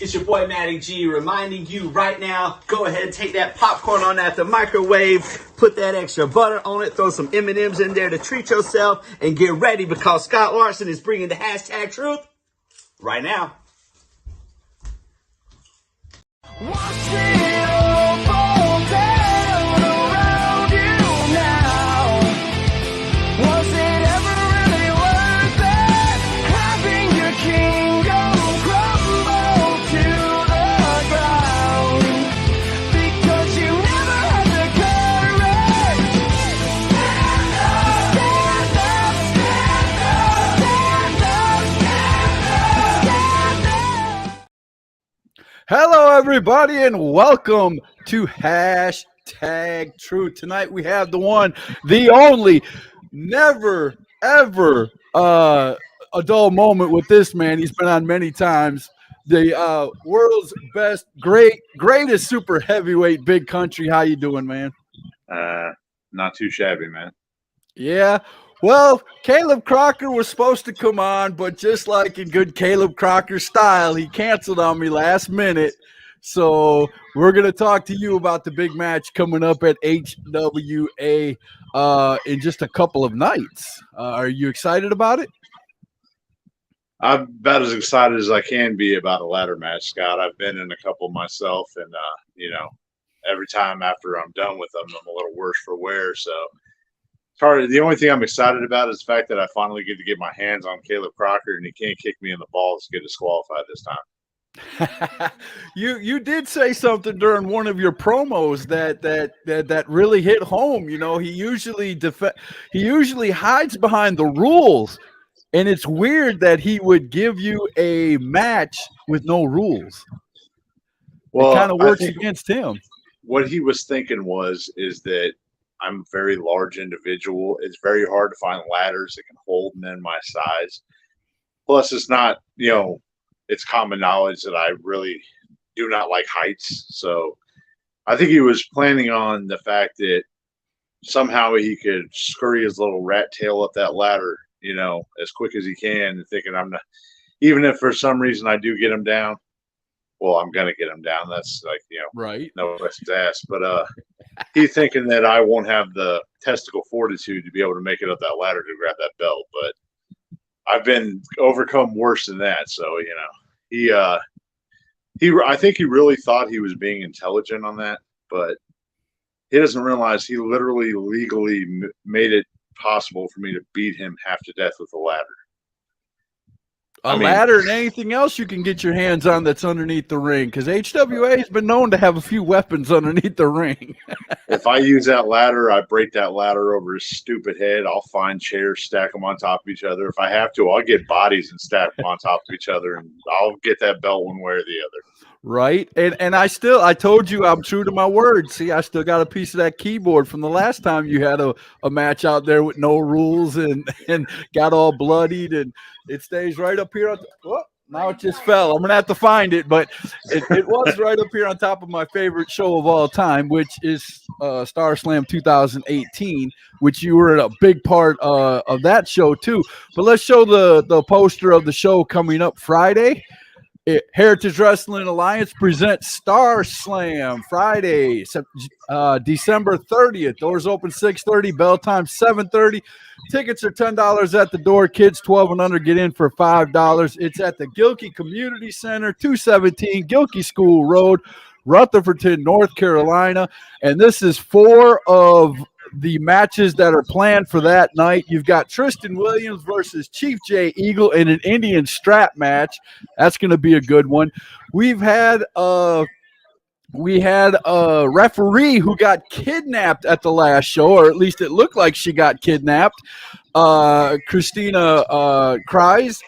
It's your boy Matty G reminding you right now, go ahead and take that popcorn on at the microwave, put that extra butter on it, throw some M&Ms in there to treat yourself, and get ready because Scott Larson is bringing the hashtag truth right now. Hello, everybody, and welcome to Hashtag Truth. Tonight we have the one, the only, never, ever a dull moment with this man. He's been on many times. The world's best, greatest super heavyweight, Big Country. How you doing, man? Not too shabby, man. Yeah. Well, Caleb Crocker was supposed to come on, but just like in good Caleb Crocker style, he canceled on me last minute. So we're going to talk to you about the big match coming up at HWA in just a couple of nights. Are you excited about it? I'm about as excited as I can be about a ladder match, Scott. I've been in a couple myself, and, every time after I'm done with them, I'm a little worse for wear. So the only thing I'm excited about is the fact that I finally get to get my hands on Caleb Crocker, and he can't kick me in the balls to get disqualified this time. You did say something during one of your promos that really hit home. You know, he usually hides behind the rules, and it's weird that he would give you a match with no rules. Well, it kind of works against him. What he was thinking is that I'm a very large individual. It's very hard to find ladders that can hold men my size. Plus, it's not, it's common knowledge that I really do not like heights. So I think he was planning on the fact that somehow he could scurry his little rat tail up that ladder, as quick as he can, and thinking I'm not, even if for some reason I do get him down, well, I'm going to get him down. That's like, right. No questions asked. But he's thinking that I won't have the testicle fortitude to be able to make it up that ladder to grab that belt. But I've been overcome worse than that. So, I think he really thought he was being intelligent on that, but he doesn't realize he literally legally made it possible for me to beat him half to death with a ladder. Ladder and anything else you can get your hands on that's underneath the ring, because HWA has been known to have a few weapons underneath the ring. If I use that ladder, I break that ladder over his stupid head. I'll find chairs, stack them on top of each other. If I have to, I'll get bodies and stack them on top of each other, and I'll get that belt one way or the other. Right. And I told you I'm true to my word. See, I still got a piece of that keyboard from the last time you had a match out there with no rules and got all bloodied, and it stays right up here. Now it just fell. I'm going to have to find it, but it was right up here on top of my favorite show of all time, which is Star Slam 2018, which you were a big part of that show too. But let's show the poster of the show coming up Friday. Heritage Wrestling Alliance presents Star Slam Friday, December 30th. Doors open 6:30, bell time 7:30. Tickets are $10 at the door. Kids 12 and under get in for $5. It's at the Gilkey Community Center, 217 Gilkey School Road, Rutherford, North Carolina. And this is 4 of the matches that are planned for that night. You've got Tristan Williams versus Chief Jay Eagle in an Indian strap match. That's going to be a good one. We had a referee who got kidnapped at the last show, or at least it looked like she got kidnapped. Christina Kreis.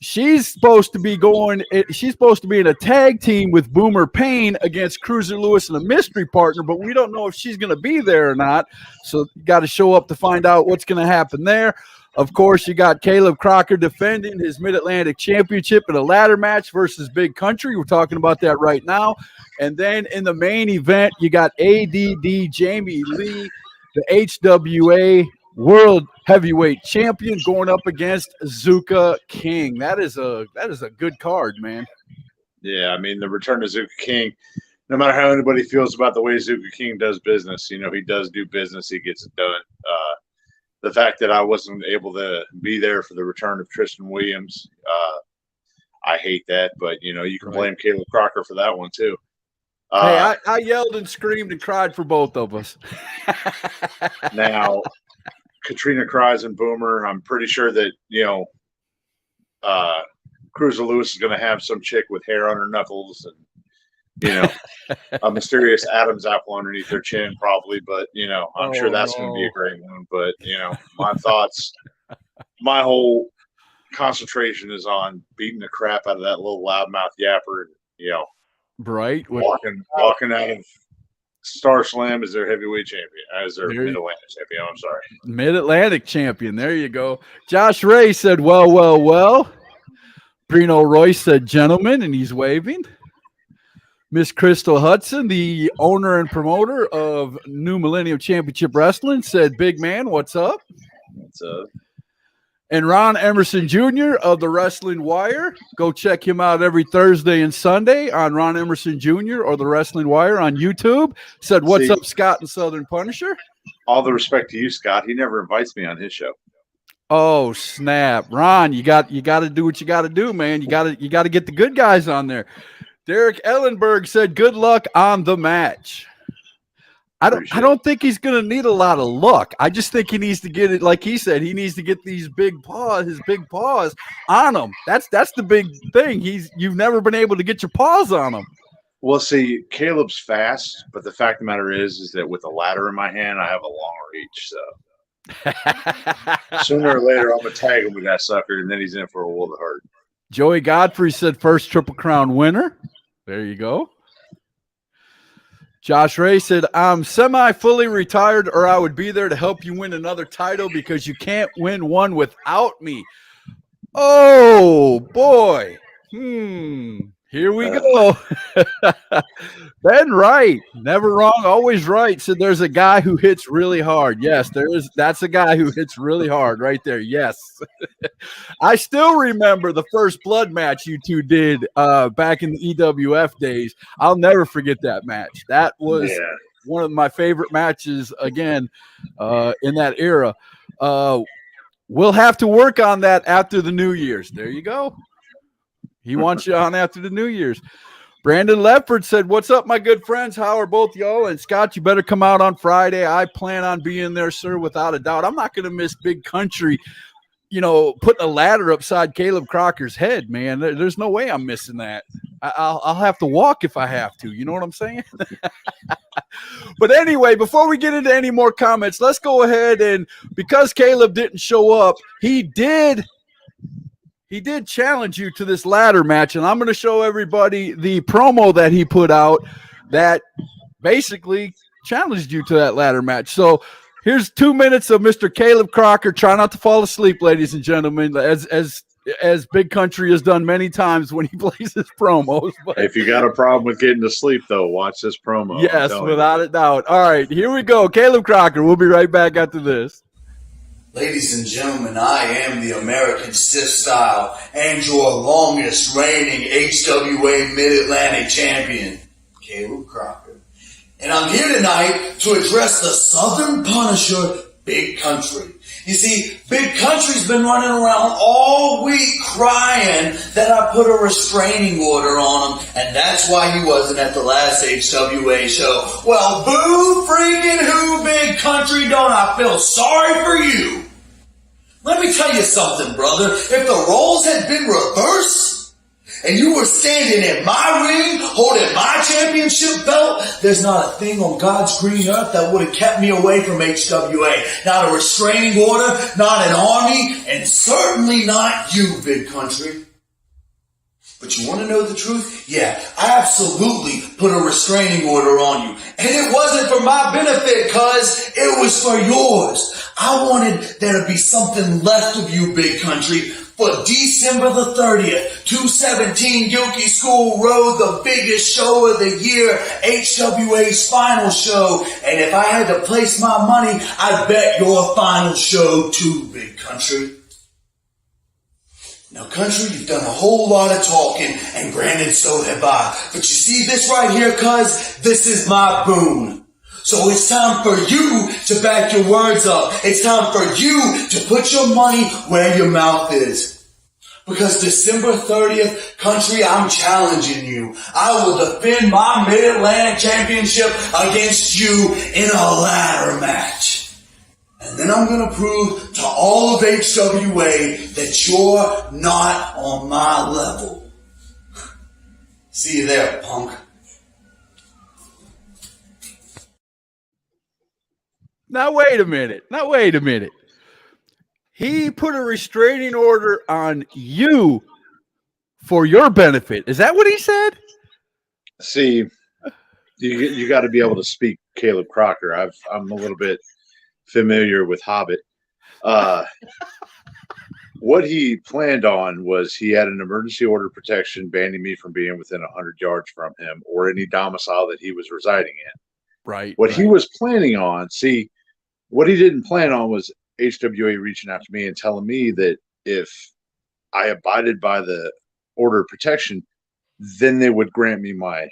She's supposed to be in a tag team with Boomer Payne against Cruiser Lewis and a mystery partner, but we don't know if she's going to be there or not. So you got to show up to find out what's going to happen there. Of course, you got Caleb Crocker defending his Mid-Atlantic Championship in a ladder match versus Big Country. We're talking about that right now. And then in the main event, you got ADD Jamie Lee, the HWA World Heavyweight Champion, going up against Zuka King. That is a good card, man. Yeah, I mean, the return of Zuka King, no matter how anybody feels about the way Zuka King does business, he does do business. He gets it done. The fact that I wasn't able to be there for the return of Tristan Williams, I hate that. But, you can blame Caleb Crocker for that one, too. Hey, I yelled and screamed and cried for both of us. Now, Katrina Cries and Boomer, I'm pretty sure that, Cruiser Lewis is going to have some chick with hair on her knuckles and, a mysterious Adam's apple underneath her chin, probably. But, I'm sure that's going to be a great one. But, my thoughts, my whole concentration is on beating the crap out of that little loudmouth yapper. Right. Walking out of Star Slam as their heavyweight champion, as their Mid-Atlantic champion. I'm sorry. Mid-Atlantic champion. There you go. Josh Ray said, well. Brino Royce said, gentlemen, and he's waving. Miss Crystal Hudson, the owner and promoter of New Millennium Championship Wrestling, said, big man, what's up? What's up? And Ron Emerson Jr. of the Wrestling Wire. Go check him out every Thursday and Sunday on Ron Emerson Jr. or the Wrestling Wire on YouTube. Said, what's up, Scott and Southern Punisher? All the respect to you, Scott. He never invites me on his show. Oh, snap. Ron, you got to do what you got to do, man. You got to get the good guys on there. Derek Ellenberg said, good luck on the match. I don't think he's going to need a lot of luck. I just think he needs to get it, like he said, he needs to get his big paws on him. That's the big thing. You've never been able to get your paws on him. Well, see, Caleb's fast, but the fact of the matter is that with a ladder in my hand, I have a long reach, so. Sooner or later, I'm going to tag him with that sucker, and then he's in for a world of hurt. Joey Godfrey said first Triple Crown winner. There you go. Josh Ray said, I'm semi-fully retired, or I would be there to help you win another title because you can't win one without me. Oh, boy. Here we go. Ben Wright, never wrong, always right, said there's a guy who hits really hard. Yes, that's a guy who hits really hard right there. Yes. I still remember the first blood match you two did back in the EWF days. I'll never forget that match. That was one of my favorite matches, again, in that era. We'll have to work on that after the New Year's. There you go. He wants you on after the New Year's. Brandon Ledford said, what's up, my good friends? How are both y'all? And Scott, you better come out on Friday. I plan on being there, sir, without a doubt. I'm not going to miss Big Country, putting a ladder upside Caleb Crocker's head, man. There's no way I'm missing that. I'll have to walk if I have to. You know what I'm saying? But anyway, before we get into any more comments, let's go ahead and, because Caleb didn't show up, he did challenge you to this ladder match, and I'm going to show everybody the promo that he put out that basically challenged you to that ladder match. So here's 2 minutes of Mr. Caleb Crocker. Try not to fall asleep, ladies and gentlemen, as Big Country has done many times when he plays his promos. But if you got a problem with getting to sleep, though, watch this promo. Yes, without a doubt. All right, here we go. Caleb Crocker. We'll be right back after this. Ladies and gentlemen, I am the American Stiff Style and your longest reigning HWA Mid-Atlantic Champion, Caleb Crocker. And I'm here tonight to address the Southern Punisher, Big Country. You see, Big Country's been running around all week crying that I put a restraining order on him, and that's why he wasn't at the last HWA show. Well, boo freaking who, Big Country, don't I feel sorry for you? Let me tell you something, brother. If the roles had been reversed, and you were standing in my ring, holding my championship belt, there's not a thing on God's green earth that would have kept me away from HWA. Not a restraining order, not an army, and certainly not you, Big Country. But you want to know the truth? Yeah, I absolutely put a restraining order on you. And it wasn't for my benefit, cuz it was for yours. I wanted there to be something left of you, Big Country, for December the 30th, 217 Gilkey School Road, the biggest show of the year, HWA's final show. And if I had to place my money, I'd bet your final show too, Big Country. Now, country, you've done a whole lot of talking, and granted, so have I. But you see this right here, cuz? This is my boon. So it's time for you to back your words up. It's time for you to put your money where your mouth is. Because December 30th, country, I'm challenging you. I will defend my Mid-Atlantic Championship against you in a ladder match. And then I'm going to prove to all of HWA that you're not on my level. See you there, punk. Now, wait a minute. He put a restraining order on you for your benefit. Is that what he said? See, you got to be able to speak Caleb Crocker. I'm a little bit familiar with Hobbit. What he planned on was he had an emergency order of protection banning me from being within 100 yards from him or any domicile that he was residing in. Right. What he was planning on, what he didn't plan on was HWA reaching out to me and telling me that if I abided by the order of protection, then they would grant me my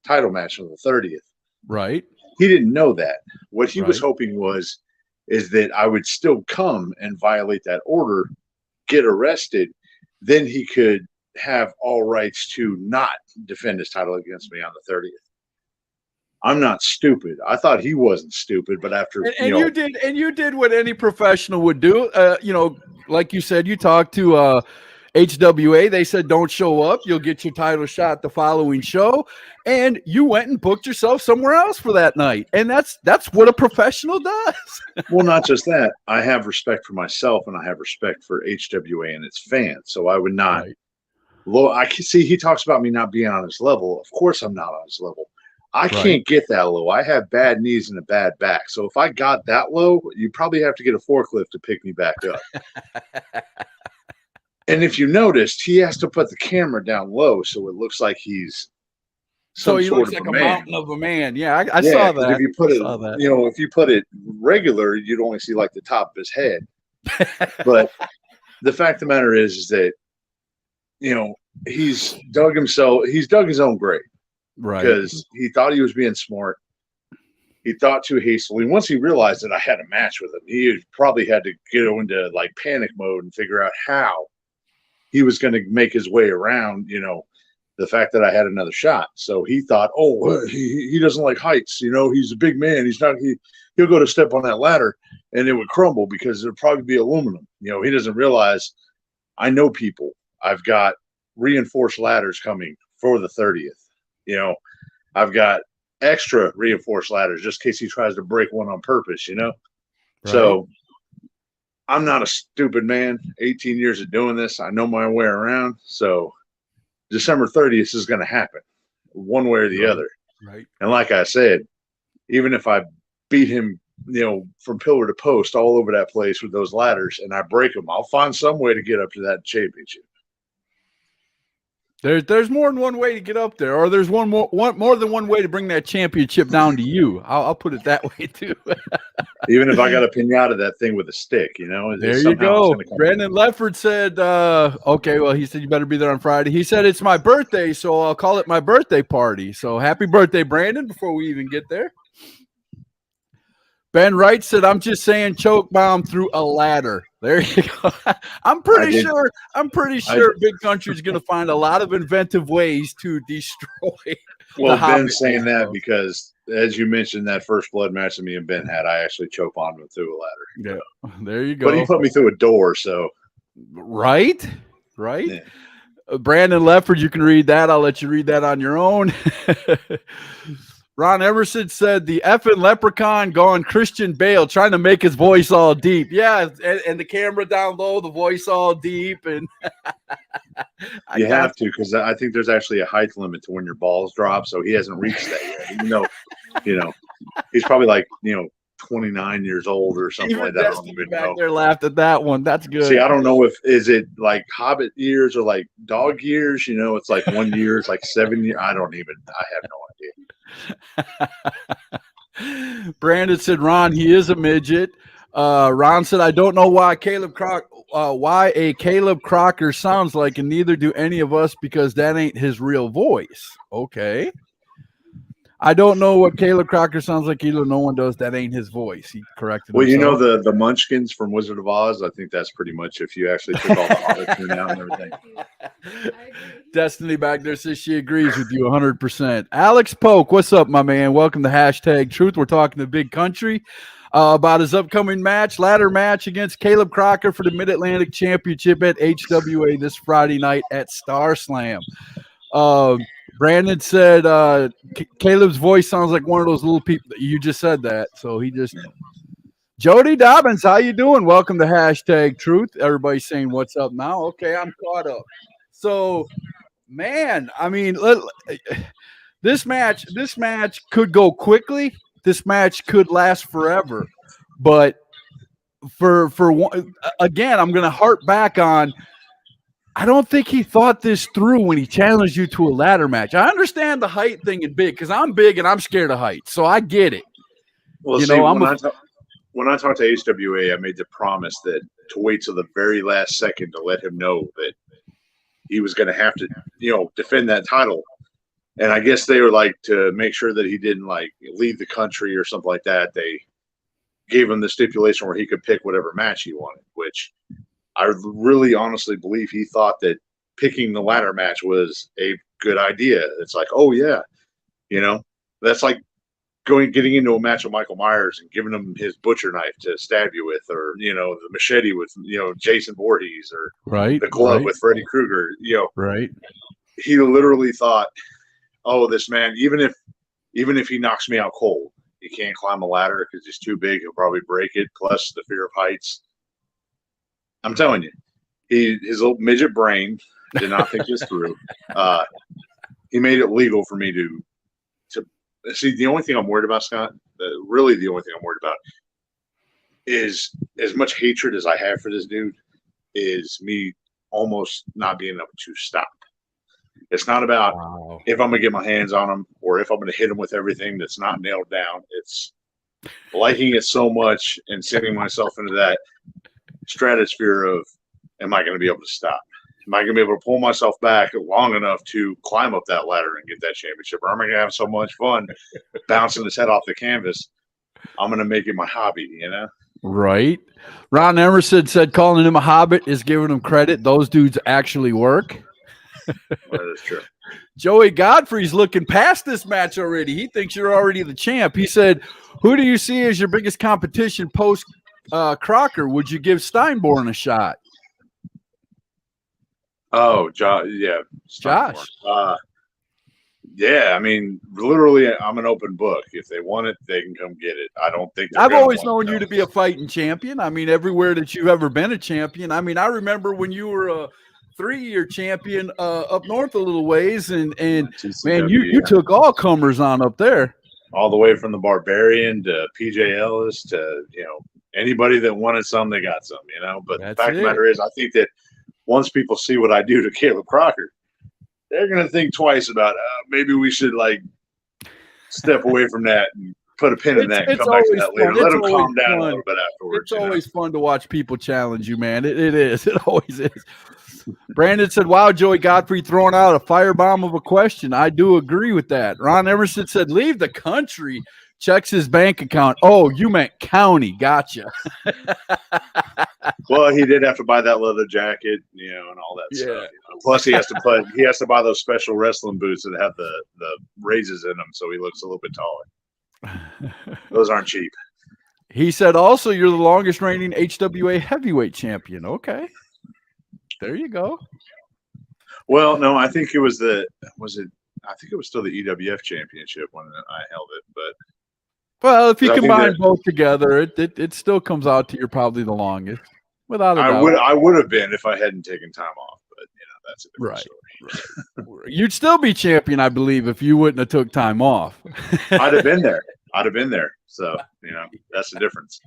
title match on the 30th. Right. He didn't know that. What he was hoping is that I would still come and violate that order, get arrested, then he could have all rights to not defend his title against me on the 30th. I'm not stupid. I thought he wasn't stupid, but after you did what any professional would do. Like you said, you talked to HWA. They said don't show up. You'll get your title shot the following show, and you went and booked yourself somewhere else for that night. And that's what a professional does. Well, not just that. I have respect for myself, and I have respect for HWA and its fans. So I would not. Right. I can see he talks about me not being on his level. Of course, I'm not on his level. I can't get that low. I have bad knees and a bad back. So if I got that low, you probably have to get a forklift to pick me back up. And if you noticed, he has to put the camera down low so it looks like he's he looks like a mountain of a man. Yeah, I saw that. If you put if you put it regular, you'd only see like the top of his head. But the fact of the matter is that he's dug his own grave. Right. Because he thought he was being smart. He thought too hastily. Once he realized that I had a match with him, he probably had to go into like panic mode and figure out how he was going to make his way around, the fact that I had another shot. So he thought, he doesn't like heights. He's a big man. He'll go to step on that ladder and it would crumble because it'd probably be aluminum. He doesn't realize I know people. I've got reinforced ladders coming for the 30th. I've got extra reinforced ladders just in case he tries to break one on purpose, Right. So I'm not a stupid man. 18 years of doing this. I know my way around. So December 30th is going to happen one way or the other. Right. And like I said, even if I beat him, from pillar to post all over that place with those ladders and I break them, I'll find some way to get up to that championship. There's more than one way to get up there, or there's more than one way to bring that championship down to you. I'll put it that way too. Even if I got a pinata that thing with a stick, There you go. Brandon Lefford said, okay, well, he said you better be there on Friday. He said it's my birthday, so I'll call it my birthday party. So happy birthday, Brandon, before we even get there. Ben Wright said, I'm just saying choke bomb through a ladder. There you go. I'm pretty sure Big Country is going to find a lot of inventive ways to destroy. Well, Ben's saying that because, as you mentioned, that first blood match that me and Ben had, I actually choke bombed him through a ladder. Yeah, there you go. But he put me through a door, so. Right? Yeah. Brandon Lefford, you can read that. I'll let you read that on your own. Ron Emerson said the effing leprechaun gone Christian Bale, trying to make his voice all deep. Yeah, and the camera down low, the voice all deep. And you have to, because I think there's actually a height limit to when your balls drop, so he hasn't reached that yet. He's probably like 29 years old or something like that. I don't even know. There laughed at that one. That's good. See, I don't know is it like Hobbit years or like dog years? It's like 1 year, it's like 7 years. I have no idea. Brandon said, Ron, he is a midget. Ron said, I don't know why Caleb Crocker why a Caleb Crocker sounds like, and neither do any of us because that ain't his real voice. Okay. I don't know what Caleb Crocker sounds like either. No one does. That ain't his voice. He corrected Well, himself. you know the Munchkins from Wizard of Oz? I think that's pretty much if you actually took all the auto-tune out and everything. Destiny back there says she agrees with you 100%. Alex Polk, what's up, my man? Welcome to Hashtag Truth. We're talking to Big Country about his upcoming ladder match against Caleb Crocker for the Mid-Atlantic Championship at HWA this Friday night at Star Slam. Brandon said Caleb's voice sounds like one of those little people. You just said that, so he just. Jody Dobbins, how you doing? Welcome to Hashtag Truth. Everybody's saying what's up now. Okay, I'm caught up. So, man, I mean, this match could go quickly. This match could last forever. But for one, again, I'm going to harp back on. I don't think he thought this through when he challenged you to a ladder match. I understand the height thing and big because I'm big and I'm scared of heights, so I get it. Well, you see, know, when I talked to HWA, I made the promise that to wait till the very last second to let him know that he was going to have to, defend that title. And I guess they were like, to make sure that he didn't like leave the country or something like that, they gave him the stipulation where he could pick whatever match he wanted, which I really honestly believe he thought that picking the ladder match was a good idea. It's like, oh yeah, that's like getting into a match with Michael Myers and giving him his butcher knife to stab you with, or the machete with Jason Voorhees, or the glove with Freddy Krueger. Right. He literally thought, oh, this man, even if he knocks me out cold, he can't climb a ladder because he's too big. He'll probably break it. Plus the fear of heights. I'm telling you, his little midget brain did not think this through. He made it legal for me to see. The only thing I'm worried about, Scott, really the only thing I'm worried about is as much hatred as I have for this dude is me almost not being able to stop. It's not about if I'm going to get my hands on him or if I'm going to hit him with everything that's not nailed down. It's liking it so much and sending myself into that stratosphere of, am I going to be able to stop? Am I going to be able to pull myself back long enough to climb up that ladder and get that championship? Or am I going to have so much fun bouncing his head off the canvas? I'm going to make it my hobby, Right. Ron Emerson said calling him a hobbit is giving him credit. Those dudes actually work. That is true. Joey Godfrey's looking past this match already. He thinks you're already the champ. He said, who do you see as your biggest competition post Crocker? Would you give Steinborn a shot? Oh, Josh. Yeah. Josh. Yeah, I mean, literally, I'm an open book. If they want it, they can come get it. I don't think I've always known you to be a fighting champion. I mean, everywhere that you've ever been a champion. I mean, I remember when you were a 3-year champion up north a little ways, and man, you took all comers on up there. All the way from the Barbarian to PJ Ellis to, anybody that wanted some, they got some, But the fact of the matter is, I think that once people see what I do to Caleb Crocker, they're going to think twice about maybe we should step away from that and put a pin in that and come back to that later. Let them calm down a little bit afterwards. It's always fun to watch people challenge you, man. It is. It always is. Brandon said, wow, Joey Godfrey throwing out a firebomb of a question. I do agree with that. Ron Emerson said, leave the country. Checks his bank account. Oh, you meant county. Gotcha. Well, he did have to buy that leather jacket, and all that stuff. Plus, he has to buy those special wrestling boots that have the raises in them, so he looks a little bit taller. Those aren't cheap. He said, also, you're the longest reigning HWA heavyweight champion. Okay. There you go. Well, no, I think it was I think it was still the EWF championship when I held it, but. Well, if you combine both together, it still comes out to you're probably the longest, without a doubt. I would have been if I hadn't taken time off, but that's a different story. Right. You'd still be champion, I believe, if you wouldn't have took time off. I'd have been there. So that's the difference.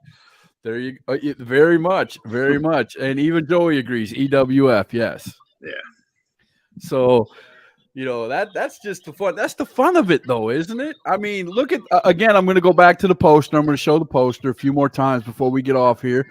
There you go. Very much, very much, and even Joey agrees. EWF, yes. Yeah. So. That's just the fun. That's the fun of it, though, isn't it? I mean, look at again. I'm going to go back to the poster. I'm going to show the poster a few more times before we get off here.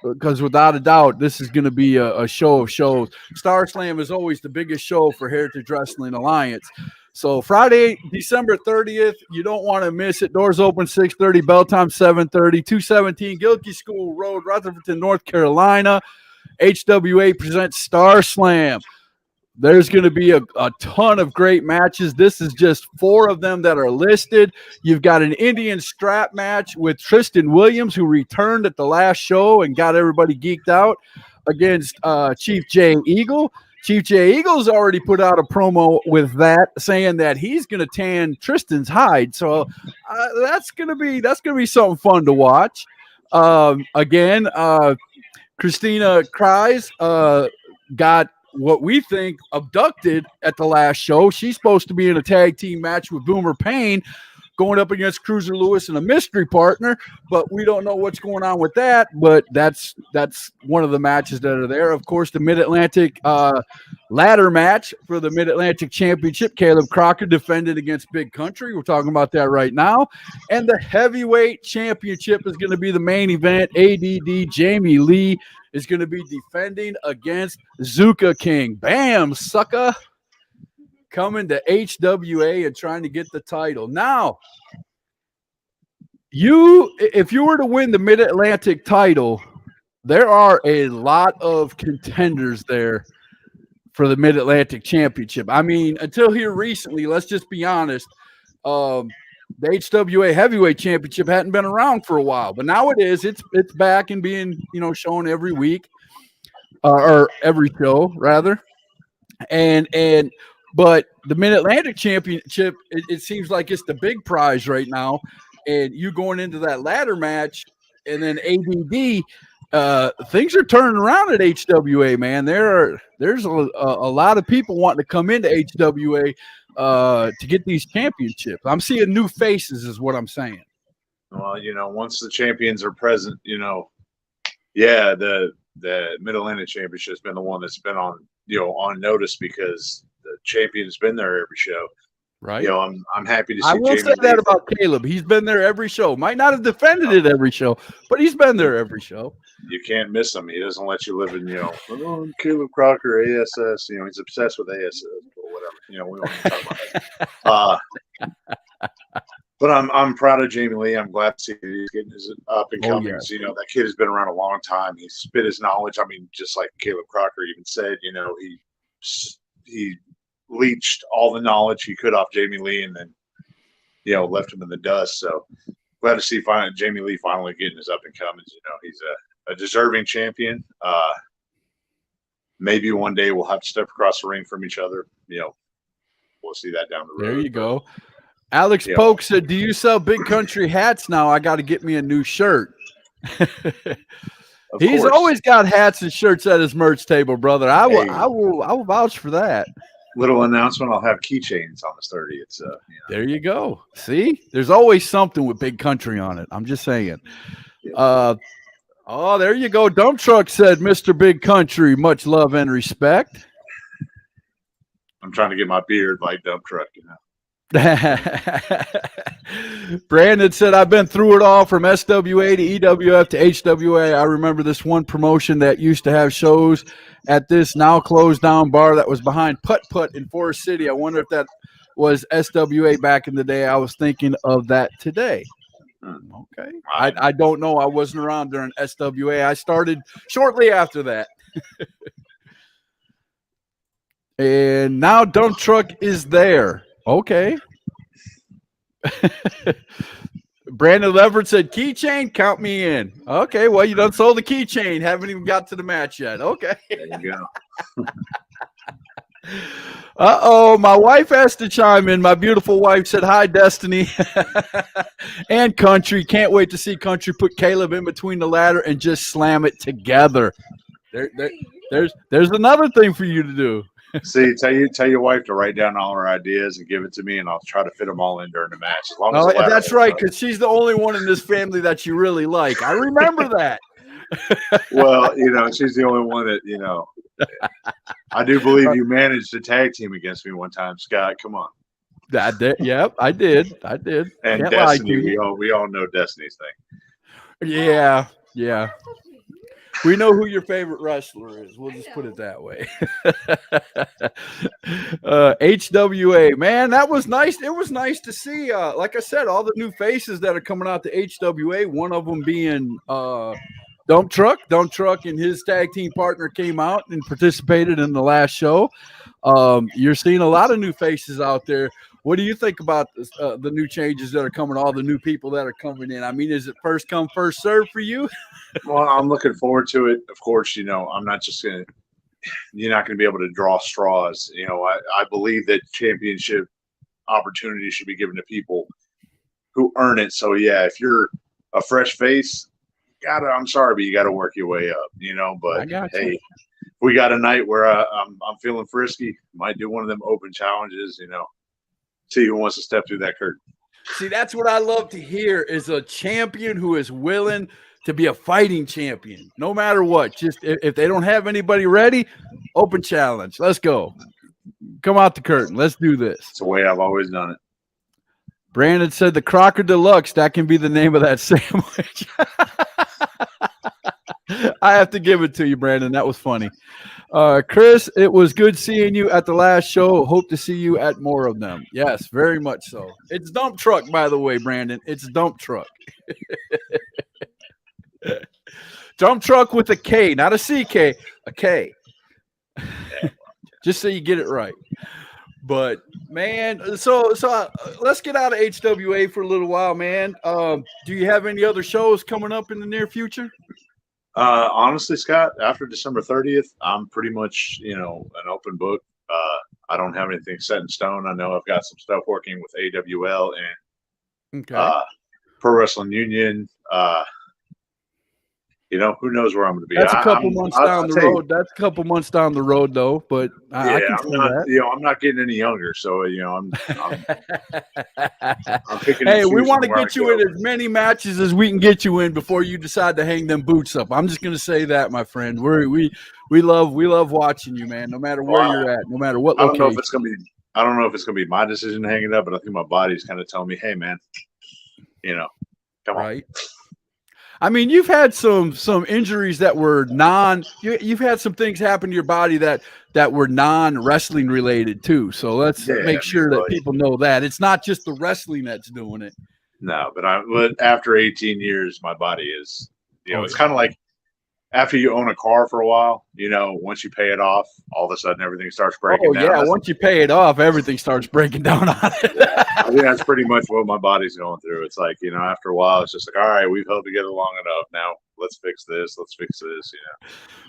Because without a doubt, this is going to be a show of shows. Star Slam is always the biggest show for Heritage Wrestling Alliance. So Friday, December 30th, you don't want to miss it. Doors open 6:30, bell time 7:30, 217 Gilkey School Road, Rutherford, North Carolina. HWA presents Star Slam. There's going to be a ton of great matches. This is just 4 of them that are listed. You've got an Indian strap match with Tristan Williams, who returned at the last show and got everybody geeked out, against Chief Jay Eagle. Chief Jay Eagle's already put out a promo with that, saying that he's going to tan Tristan's hide. So that's going to be something fun to watch. Again, Christina Kreis got what we think abducted at the last show. She's supposed to be in a tag team match with Boomer Payne, going up against Cruiser Lewis and a mystery partner, but we don't know what's going on with that. But that's one of the matches that are there. Of course, the Mid-Atlantic ladder match for the Mid-Atlantic Championship. Caleb Crocker defended against Big Country. We're talking about that right now. And the Heavyweight Championship is going to be the main event. ADD Jamie Lee is going to be defending against Zuka King. Bam, sucker. Coming to HWA and trying to get the title. Now, if you were to win the Mid-Atlantic title, there are a lot of contenders there for the Mid-Atlantic Championship. I mean, until here recently, let's just be honest, the HWA Heavyweight Championship hadn't been around for a while, but now it is. It's back and being, shown every week, or every show rather. But the Mid-Atlantic Championship, it seems like it's the big prize right now. And you going into that ladder match, and then ADD, things are turning around at HWA, man. There's a lot of people wanting to come into HWA to get these championships. I'm seeing new faces is what I'm saying. Well, once the champions are present, the Mid-Atlantic Championship has been the one that's been on notice because the champion's been there every show. Right. I'm happy to see. I will Jamie say that Lee. about Caleb. He's been there every show. Might not have defended it every show, but he's been there every show. You can't miss him. He doesn't let you live in, Caleb Crocker, ASS. He's obsessed with ASS or whatever. We don't even talk about that. But I'm proud of Jamie Lee. I'm glad to see he's getting his up and coming. Yes. That kid has been around a long time. He spit his knowledge. I mean, just like Caleb Crocker even said, he leached all the knowledge he could off Jamie Lee and then, left him in the dust. So glad to see Jamie Lee finally getting his up and coming. He's a deserving champion. Maybe one day we'll have to step across the ring from each other. We'll see that down the road. There you go. Alex Polk said, "Do you sell Big Country hats now? I got to get me a new shirt." He's always got hats and shirts at his merch table, brother. I will vouch for that. Little announcement: I'll have keychains on the 30th. There you go. See, there's always something with Big Country on it. I'm just saying. Yeah. There you go. Dump Truck said, "Mr. Big Country, much love and respect." I'm trying to get my beard like Dump Truck, Brandon said, "I've been through it all from SWA to EWF to HWA. I remember this one promotion that used to have shows at this now closed down bar that was behind Putt Putt in Forest City. I wonder if that was SWA back in the day. I was thinking of that today." Okay. I don't know. I wasn't around during SWA. I started shortly after that. And now Dump Truck is there. Okay. Brandon Leverett said, "Keychain, count me in." Okay, well, you done sold the keychain. Haven't even got to the match yet. Okay. There you go. My wife has to chime in. My beautiful wife said, "Hi, Destiny." And Country. Can't wait to see Country put Caleb in between the ladder and just slam it together. There's another thing for you to do. See, tell your wife to write down all her ideas and give it to me, and I'll try to fit them all in during the match. As long as that's right, because she's the only one in this family that you really like. I remember that. Well, she's the only one that I do believe you managed to tag team against me one time, Scott. Come on. I did. Yep, I did. And Can't Destiny, we all know Destiny's thing. Yeah. Yeah. We know who your favorite wrestler is. We'll just put it that way. HWA, man, that was nice. It was nice to see, like I said, all the new faces that are coming out to HWA. One of them being Dump Truck. Dump Truck and his tag team partner came out and participated in the last show. You're seeing a lot of new faces out there. What do you think about the new changes that are coming, all the new people that are coming in? I mean, is it first come, first serve for you? Well, I'm looking forward to it. Of course, I'm not just going to – you're not going to be able to draw straws. I believe that championship opportunities should be given to people who earn it. So, yeah, if you're a fresh face, I'm sorry, but you got to work your way up, But, hey, we got a night where I'm feeling frisky. Might do one of them open challenges, See who wants to step through that curtain. See, that's what I love to hear is a champion who is willing to be a fighting champion, no matter what. Just if they don't have anybody ready, open challenge. Let's go. Come out the curtain. Let's do this. It's the way I've always done it. Brandon said the Crocker Deluxe. That can be the name of that sandwich. I have to give it to you, Brandon. That was funny. Chris, it was good seeing you at the last show. Hope to see you at more of them. Yes, very much so. It's Dump Truck, by the way, Brandon. It's Dump Truck. Dump Truck with a K, not a CK, a K. Just so you get it right. But, man, so let's get out of HWA for a little while, man. Do you have any other shows coming up in the near future? Honestly, Scott, after December 30th, I'm pretty much, an open book. I don't have anything set in stone. I know I've got some stuff working with AWL and Pro Wrestling Union. Who knows where I'm going to be. That's a couple months down the road. That's a couple months down the road, though. But I can see that. I'm not getting any younger, so I'm picking. Hey, we want to get you in as many matches as we can get you in before you decide to hang them boots up. I'm just going to say that, my friend. We love watching you, man. No matter where you're at, no matter what location. I don't know if it's gonna be my decision to hang it up, but I think my body's kind of telling me, "Hey, man, come on." Right. I mean, you've had some injuries that were you've had some things happen to your body that were non-wrestling related too. So let's make sure that people know that it's not just the wrestling that's doing it. No, but after 18 years, my body is, it's kind of like after you own a car for a while, once you pay it off, all of a sudden everything starts breaking down. Yeah, once you pay it off, everything starts breaking down on it. I think that's pretty much what my body's going through. It's like, after a while, it's just like, all right, we've held together long enough. Now let's fix this.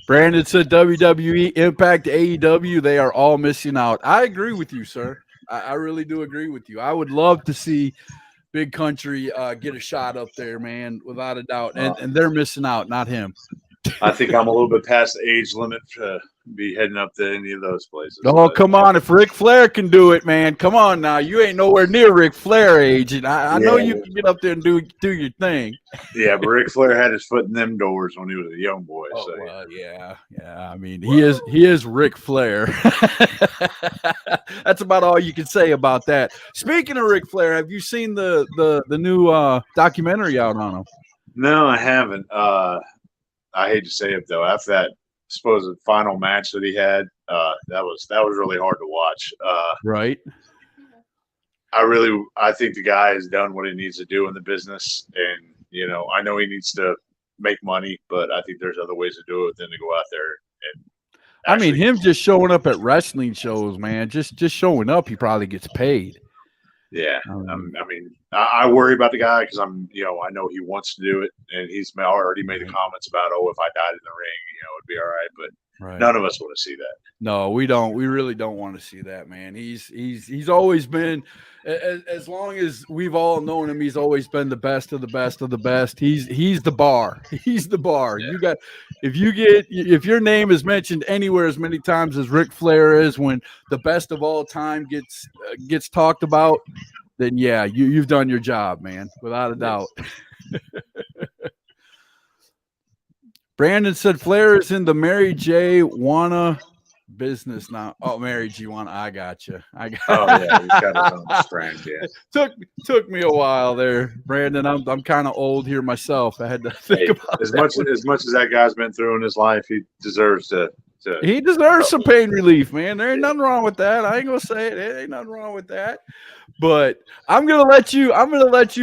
Brandon said WWE, Impact, AEW, they are all missing out. I agree with you, sir. I really do agree with you. I would love to see Big Country get a shot up there, man, without a doubt. And they're missing out, not him. I think I'm a little bit past the age limit to be heading up to any of those places. Oh, come on. If Ric Flair can do it, man, come on now. You ain't nowhere near Ric Flair age, and I know you can get up there and do your thing. Yeah, but Ric Flair had his foot in them doors when he was a young boy. Oh, so. Well, yeah. I mean, he is Ric Flair. That's about all you can say about that. Speaking of Ric Flair, have you seen the new documentary out on him? No, I haven't. I hate to say it though. After that supposed final match that he had, that was really hard to watch. Right. I think the guy has done what he needs to do in the business, and I know he needs to make money, but I think there's other ways to do it than to go out there and. I mean, him just showing up at wrestling shows, man. Just showing up, he probably gets paid. Yeah, I worry about the guy because I know he wants to do it, and he's already made the comments about, if I died in the ring, it'd be all right. But none of us want to see that. No, we don't. We really don't want to see that, man. He's always been, as long as we've all known him, he's always been the best of the best of the best. He's the bar. He's the bar. Yeah. If your name is mentioned anywhere as many times as Ric Flair is, when the best of all time gets talked about, then yeah, you've done your job, man, without a doubt. Brandon said Flair is in the Mary J. Wanna business now. Oh, Mary G1, I got you. Oh yeah, he's got his own strand. Yeah. Took me a while there, Brandon. I'm kind of old here myself. I had to think about as much as that guy's been through in his life, he deserves to. He deserves some pain relief, man. There ain't nothing wrong with that. I ain't gonna say it. There ain't nothing wrong with that. But I'm gonna let you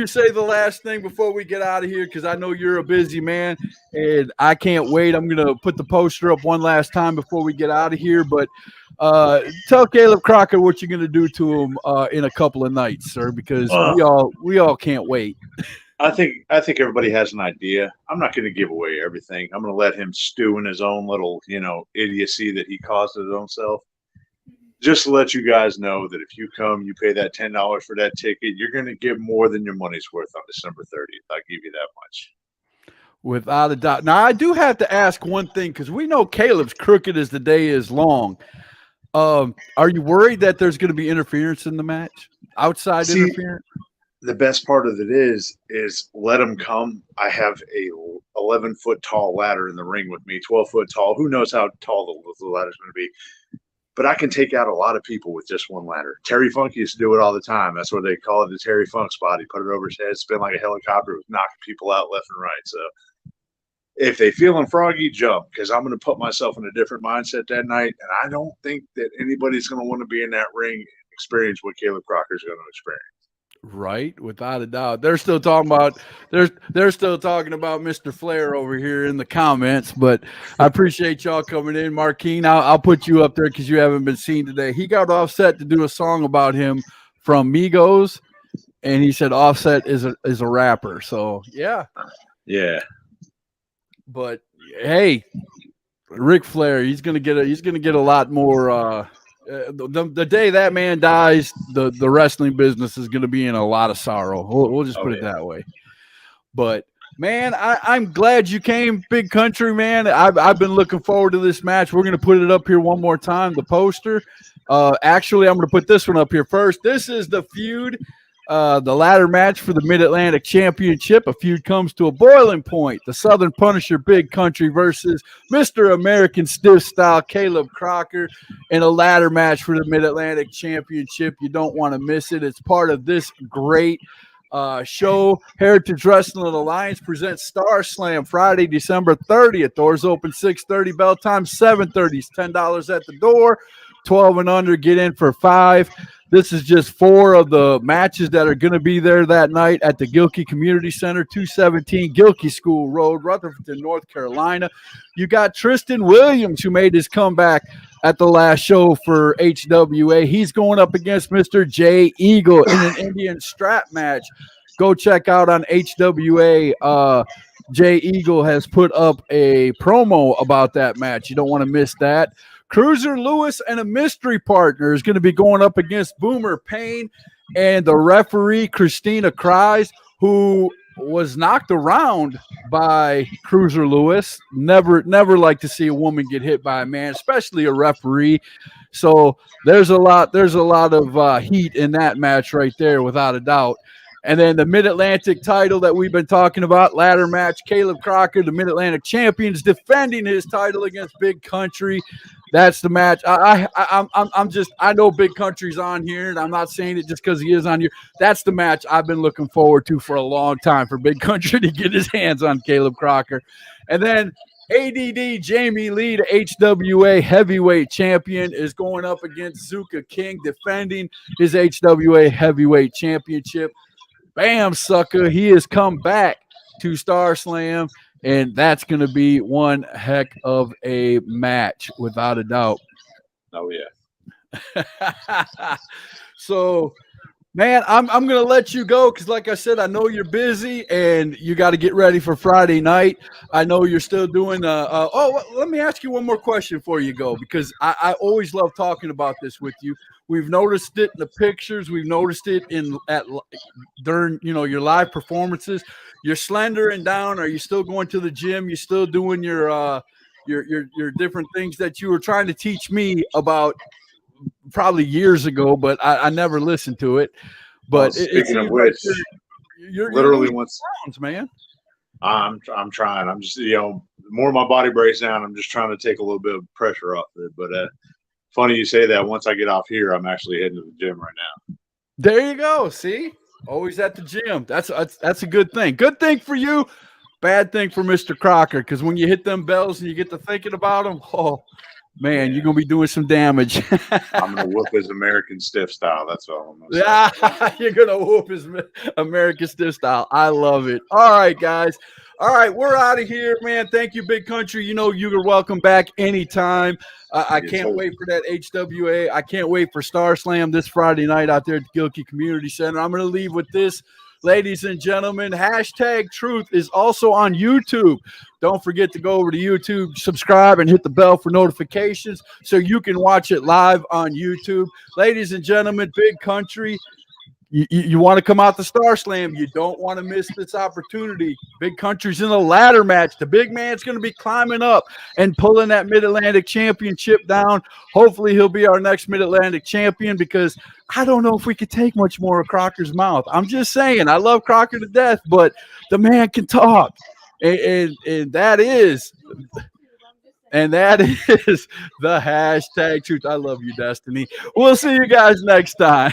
say the last thing before we get out of here, because I know you're a busy man and I can't wait. I'm gonna put the poster up one last time before we get out of here. But tell Caleb Crocker what you're gonna do to him in a couple of nights, sir, because we all can't wait. I think everybody has an idea. I'm not going to give away everything. I'm going to let him stew in his own little, idiocy that he caused his own self. Just to let you guys know that if you come, you pay that $10 for that ticket, you're going to get more than your money's worth on December 30th. I'll give you that much. Without a doubt. Now, I do have to ask one thing, because we know Caleb's crooked as the day is long. Are you worried that there's going to be interference in the match? Outside interference? The best part of it is let them come. I have a 11-foot tall ladder in the ring with me, 12-foot tall. Who knows how tall the ladder's going to be? But I can take out a lot of people with just one ladder. Terry Funk used to do it all the time. That's what they call it, the Terry Funk spot. He put it over his head, spin like a helicopter, knocking people out left and right. So if they feeling froggy, jump, because I'm going to put myself in a different mindset that night. And I don't think that anybody's going to want to be in that ring and experience what Caleb Crocker is going to experience. Right, without a doubt. They're still talking about Mr. Flair over here in the comments, but I appreciate y'all coming in. Marquine, I'll put you up there because you haven't been seen today. He got Offset to do a song about him from Migos, and he said Offset is a rapper. So yeah. But hey, Ric Flair, he's gonna get a lot more. The day that man dies, the wrestling business is going to be in a lot of sorrow. We'll just put it that way. But man, I'm glad you came, Big Country, man. I've been looking forward to this match. We're going to put it up here one more time, the poster. Actually, I'm going to put this one up here first. This is the feud. The ladder match for the Mid-Atlantic Championship. A feud comes to a boiling point. The Southern Punisher, Big Country, versus Mr. American Stiff Style, Caleb Crocker, in a ladder match for the Mid-Atlantic Championship. You don't want to miss it. It's part of this great show. Heritage Wrestling Alliance presents Star Slam Friday, December 30th. Doors open 6:30, bell time 7:30. It's $10 at the door. 12 and under, get in for $5. This is just 4 of the matches that are going to be there that night at the Gilkey Community Center, 217 Gilkey School Road, Rutherford, North Carolina. You got Tristan Williams, who made his comeback at the last show for HWA. He's going up against Mr. Jay Eagle in an Indian strap match. Go check out on HWA. Jay Eagle has put up a promo about that match. You don't want to miss that. Cruiser Lewis and a mystery partner is going to be going up against Boomer Payne and the referee Christina Cries, who was knocked around by Cruiser Lewis. Never like to see a woman get hit by a man, especially a referee. So there's a lot of heat in that match right there, without a doubt. And then the Mid-Atlantic title that we've been talking about, ladder match, Caleb Crocker, the Mid-Atlantic champion, is defending his title against Big Country. That's the match. I know Big Country's on here, and I'm not saying it just because he is on here. That's the match I've been looking forward to for a long time, for Big Country to get his hands on Caleb Crocker. And then ADD Jamie Lee, the HWA heavyweight champion, is going up against Zuka King, defending his HWA heavyweight championship. Bam, sucker. He has come back to Star Slam, and that's going to be one heck of a match, without a doubt. Oh, yeah. So, man, I'm going to let you go because, like I said, I know you're busy and you got to get ready for Friday night. I know you're still doing let me ask you one more question before you go, because I always love talking about this with you. We've noticed it in the pictures. We've noticed it during your live performances. You're slender and down. Are you still going to the gym? You still doing your different things that you were trying to teach me about probably years ago, but I never listened to it. But speaking of which, you're literally once, man. I'm trying. I'm just the more my body breaks down, I'm just trying to take a little bit of pressure off of it. But Funny you say that. Once I get off here, I'm actually heading to the gym right now. There you go. See, always at the gym. That's a good thing. Good thing for you. Bad thing for Mr. Crocker, because when you hit them bells and you get to thinking about them, oh man, you're gonna be doing some damage. I'm gonna whoop his American stiff style. That's all I'm gonna say. Yeah, you're gonna whoop his American stiff style. I love it. All right, guys. All right, we're out of here, man. Thank you, Big Country. You know you're welcome back anytime. I can't wait for that HWA. I can't wait for Star Slam this Friday night out there at the Gilkey Community Center. I'm gonna leave with this. Ladies and gentlemen, hashtag truth is also on YouTube. Don't forget to go over to YouTube, subscribe, and hit the bell for notifications so you can watch it live on YouTube. Ladies and gentlemen, Big Country, you want to come out to Star Slam. You don't want to miss this opportunity. Big Country's in a ladder match. The big man's going to be climbing up and pulling that Mid-Atlantic Championship down. Hopefully he'll be our next Mid-Atlantic champion, because I don't know if we could take much more of Crocker's mouth. I'm just saying, I love Crocker to death, but the man can talk. And that is the hashtag truth. I love you, Destiny. We'll see you guys next time.